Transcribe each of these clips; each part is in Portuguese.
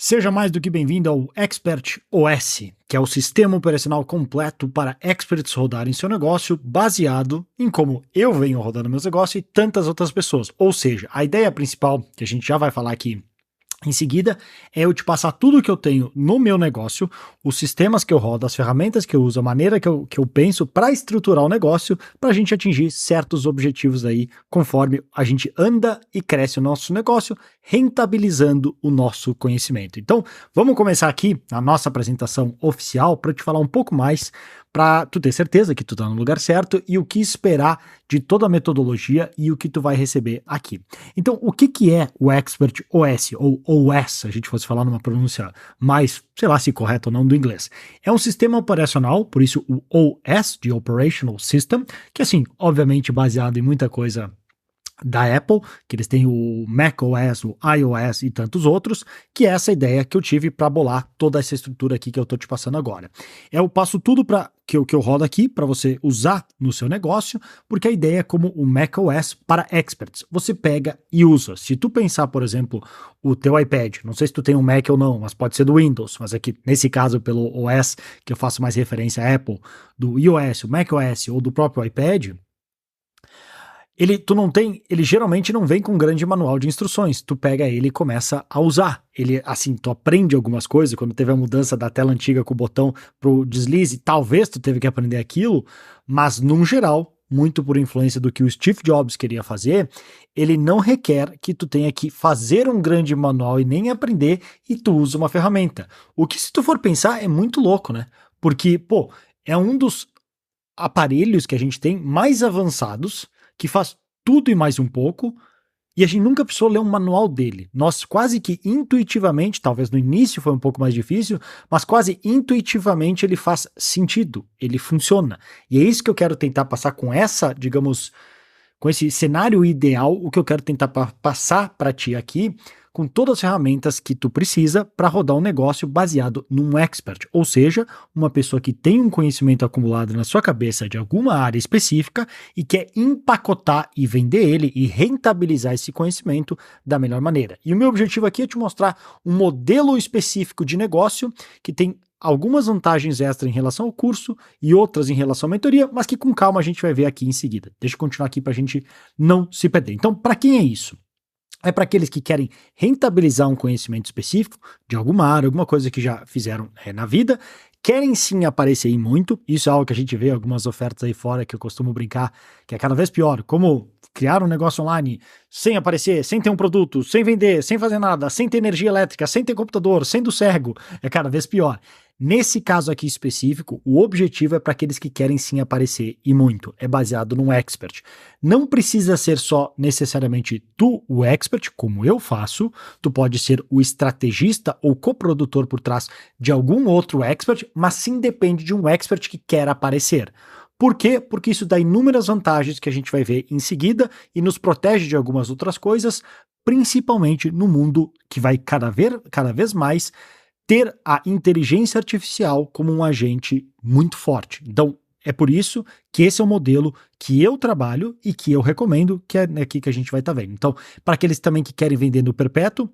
Seja mais do que bem-vindo ao Expert OS, que é o sistema operacional completo para experts rodarem seu negócio, baseado em como eu venho rodando meus negócios e tantas outras pessoas. Ou seja, a ideia principal, que a gente já vai falar aqui em seguida, é eu te passar tudo o que eu tenho no meu negócio, os sistemas que eu rodo, as ferramentas que eu uso, a maneira que eu penso para estruturar o negócio, para a gente atingir certos objetivos aí, conforme a gente anda e cresce o nosso negócio, rentabilizando o nosso conhecimento. Então, vamos começar aqui a nossa apresentação oficial para te falar um pouco mais, para tu ter certeza que tu tá no lugar certo e o que esperar de toda a metodologia e o que tu vai receber aqui. Então, o que é o Expert OS, ou OS, se a gente fosse falar numa pronúncia mais, sei lá se correta ou não, do inglês? É um sistema operacional, por isso o OS, de Operational System, que assim, obviamente baseado em muita coisa da Apple, que eles têm o macOS, o iOS e tantos outros, que é essa ideia que eu tive para bolar toda essa estrutura aqui que eu tô te passando agora. Eu passo tudo para que eu rodo aqui para você usar no seu negócio, porque a ideia é como o macOS para experts. Você pega e usa. Se tu pensar, por exemplo, o teu iPad, não sei se tu tem um Mac ou não, mas pode ser do Windows, mas aqui nesse caso pelo OS, que eu faço mais referência à Apple, do iOS, o macOS ou do próprio iPad, ele geralmente não vem com um grande manual de instruções. Tu pega ele e começa a usar. Ele, assim, tu aprende algumas coisas. Quando teve a mudança da tela antiga com o botão pro deslize, talvez tu teve que aprender aquilo, mas, num geral, muito por influência do que o Steve Jobs queria fazer, ele não requer que tu tenha que fazer um grande manual e nem aprender, e tu usa uma ferramenta. O que, se tu for pensar, é muito louco, né? Porque, pô, é um dos aparelhos que a gente tem mais avançados, que faz tudo e mais um pouco, e a gente nunca precisou ler um manual dele. Nós quase que intuitivamente, talvez no início foi um pouco mais difícil, mas quase intuitivamente ele faz sentido, ele funciona. E é isso que eu quero tentar passar com essa, digamos, com esse cenário ideal, o que eu quero tentar passar para ti aqui, com todas as ferramentas que tu precisa para rodar um negócio baseado num expert, ou seja, uma pessoa que tem um conhecimento acumulado na sua cabeça de alguma área específica e quer empacotar e vender ele e rentabilizar esse conhecimento da melhor maneira. E o meu objetivo aqui é te mostrar um modelo específico de negócio que tem algumas vantagens extras em relação ao curso e outras em relação à mentoria, mas que com calma a gente vai ver aqui em seguida. Deixa eu continuar aqui para a gente não se perder. Então, para quem é isso? É para aqueles que querem rentabilizar um conhecimento específico de alguma área, alguma coisa que já fizeram na vida, querem sim aparecer em muito. Isso é algo que a gente vê algumas ofertas aí fora que eu costumo brincar, que é cada vez pior. Como criar um negócio online sem aparecer, sem ter um produto, sem vender, sem fazer nada, sem ter energia elétrica, sem ter computador, sendo cego, é cada vez pior. Nesse caso aqui específico, o objetivo é para aqueles que querem sim aparecer e muito. É baseado num expert. Não precisa ser só necessariamente tu o expert, como eu faço. Tu pode ser o estrategista ou coprodutor por trás de algum outro expert, mas sim depende de um expert que quer aparecer. Por quê? Porque isso dá inúmeras vantagens que a gente vai ver em seguida e nos protege de algumas outras coisas, principalmente no mundo que vai cada vez mais ter a inteligência artificial como um agente muito forte. Então, é por isso que esse é o modelo que eu trabalho e que eu recomendo, que é aqui que a gente vai estar vendo. Então, para aqueles também que querem vender no perpétuo,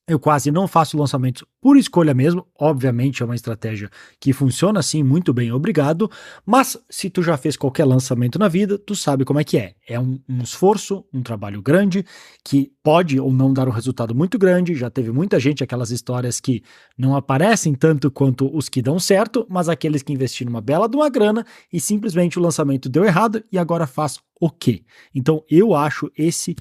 eu quase não faço lançamentos por escolha mesmo, obviamente é uma estratégia que funciona assim muito bem, obrigado, mas se tu já fez qualquer lançamento na vida, tu sabe como é que é. É um esforço, um trabalho grande, que pode ou não dar um resultado muito grande, já teve muita gente, aquelas histórias que não aparecem tanto quanto os que dão certo, mas aqueles que investiram uma bela de uma grana e simplesmente o lançamento deu errado e agora faz o quê? Então eu acho esse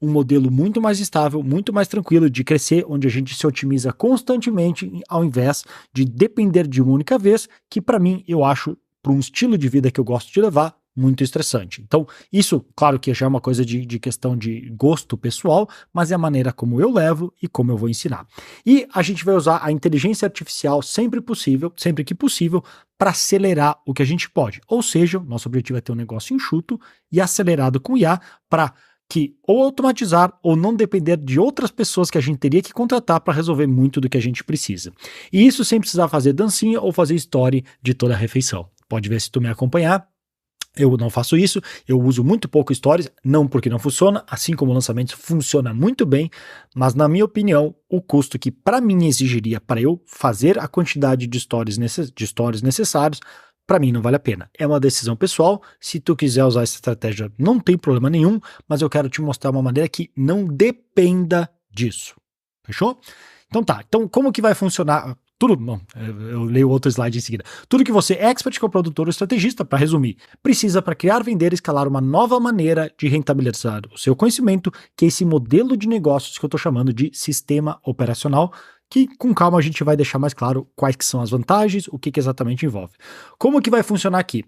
um modelo muito mais estável, muito mais tranquilo de crescer, onde a gente se otimiza constantemente, ao invés de depender de uma única vez, que para mim, eu acho, para um estilo de vida que eu gosto de levar, muito estressante. Então, isso, claro que já é uma coisa de questão de gosto pessoal, mas é a maneira como eu levo e como eu vou ensinar. E a gente vai usar a inteligência artificial sempre que possível, para acelerar o que a gente pode. Ou seja, nosso objetivo é ter um negócio enxuto e acelerado com IA para que ou automatizar ou não depender de outras pessoas que a gente teria que contratar para resolver muito do que a gente precisa. E isso sem precisar fazer dancinha ou fazer story de toda a refeição. Pode ver se tu me acompanhar. Eu não faço isso, eu uso muito pouco Stories, não porque não funciona, assim como o lançamento funciona muito bem, mas na minha opinião, o custo que para mim exigiria para eu fazer a quantidade de stories, necessários, para mim não vale a pena. É uma decisão pessoal, se tu quiser usar essa estratégia não tem problema nenhum, mas eu quero te mostrar uma maneira que não dependa disso. Fechou? Então tá, então como que vai funcionar? Tudo, bom, eu leio outro slide em seguida. Tudo que você, expert como produtor ou estrategista, para resumir, precisa para criar, vender e escalar uma nova maneira de rentabilizar o seu conhecimento, que é esse modelo de negócios que eu estou chamando de sistema operacional, que com calma a gente vai deixar mais claro quais que são as vantagens, o que exatamente envolve. Como que vai funcionar aqui?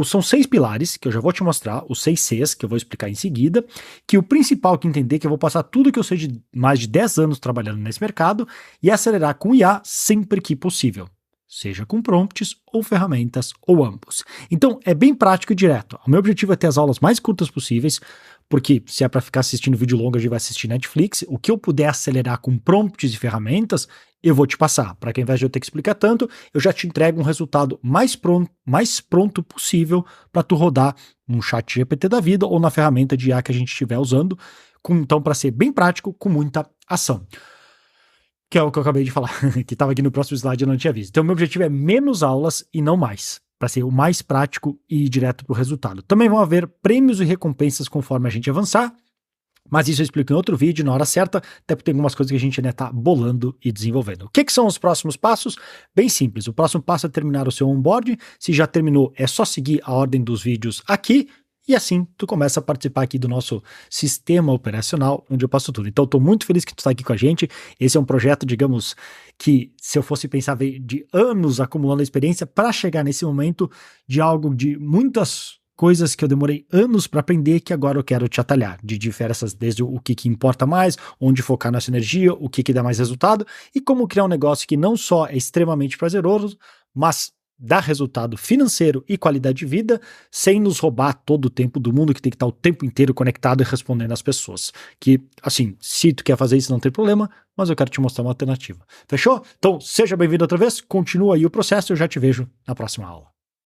São 6 pilares, que eu já vou te mostrar, os 6 Cs, que eu vou explicar em seguida, que o principal que entender, que eu vou passar tudo que eu sei de mais de 10 anos trabalhando nesse mercado, e acelerar com IA sempre que possível, seja com prompts ou ferramentas ou ambos. Então é bem prático e direto. O meu objetivo é ter as aulas mais curtas possíveis, porque se é para ficar assistindo vídeo longo, a gente vai assistir Netflix. O que eu puder acelerar com prompts e ferramentas, eu vou te passar. Para que ao invés de eu ter que explicar tanto, eu já te entrego um resultado mais pronto possível para tu rodar num chat GPT da vida ou na ferramenta de IA que a gente estiver usando. Então, para ser bem prático, com muita ação. Que é o que eu acabei de falar, que estava aqui no próximo slide e eu não tinha visto. Então, meu objetivo é menos aulas e não mais, para ser o mais prático e ir direto para o resultado. Também vão haver prêmios e recompensas conforme a gente avançar, mas isso eu explico em outro vídeo, na hora certa, até porque tem algumas coisas que a gente ainda está bolando e desenvolvendo. O que são os próximos passos? Bem simples, o próximo passo é terminar o seu onboard. Se já terminou, é só seguir a ordem dos vídeos aqui, e assim tu começa a participar aqui do nosso sistema operacional, onde eu passo tudo. Então, estou muito feliz que tu está aqui com a gente. Esse é um projeto, digamos, que se eu fosse pensar de anos acumulando experiência para chegar nesse momento de algo de muitas coisas que eu demorei anos para aprender, que agora eu quero te atalhar, de diferenças desde o que importa mais, onde focar nossa energia, o que dá mais resultado, e como criar um negócio que não só é extremamente prazeroso, mas dá resultado financeiro e qualidade de vida, sem nos roubar todo o tempo do mundo, que tem que estar o tempo inteiro conectado e respondendo às pessoas. Que, assim, se tu quer fazer isso, não tem problema, mas eu quero te mostrar uma alternativa. Fechou? Então, seja bem-vindo outra vez, continua aí o processo, eu já te vejo na próxima aula.